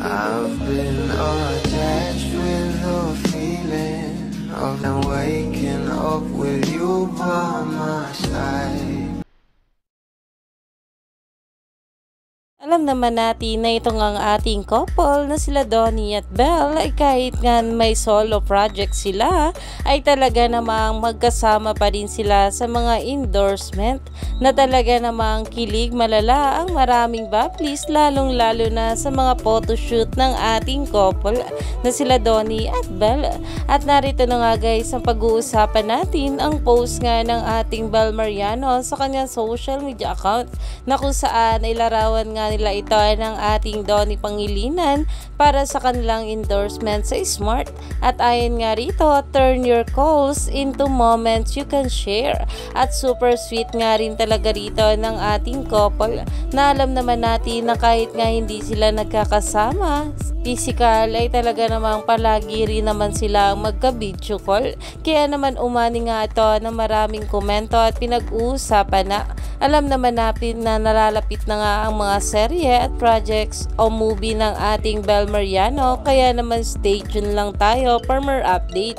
I've been attached with the feeling of them waking up with you by my side. Alam naman natin na ito ngang ating couple na sila Donnie at Belle ay kahit nga may solo project sila ay talaga namang magkasama pa rin sila sa mga endorsement na talaga namang kilig malala ang maraming baplis lalong lalo na sa mga photoshoot ng ating couple na sila Donnie at Belle. At narito na nga guys ang pag-uusapan natin ang post nga ng ating Belle Mariano sa kanyang social media account na kung saan ay larawan nga nila ito ng ating Donnie Pangilinan para sa kanilang endorsement sa Smart. At ayon nga rito, turn your calls into moments you can share. At super sweet nga rin talaga rito ng ating couple na alam naman natin na kahit nga hindi sila nagkakasama physical ay talaga namang palagi rin naman sila magka-video call. Kaya naman umani nga ito ng maraming komento at pinag-uusapan na alam naman natin na nalalapit na nga ang mga serye at projects o movie ng ating Belle Mariano. Kaya naman stay tuned lang tayo for more update.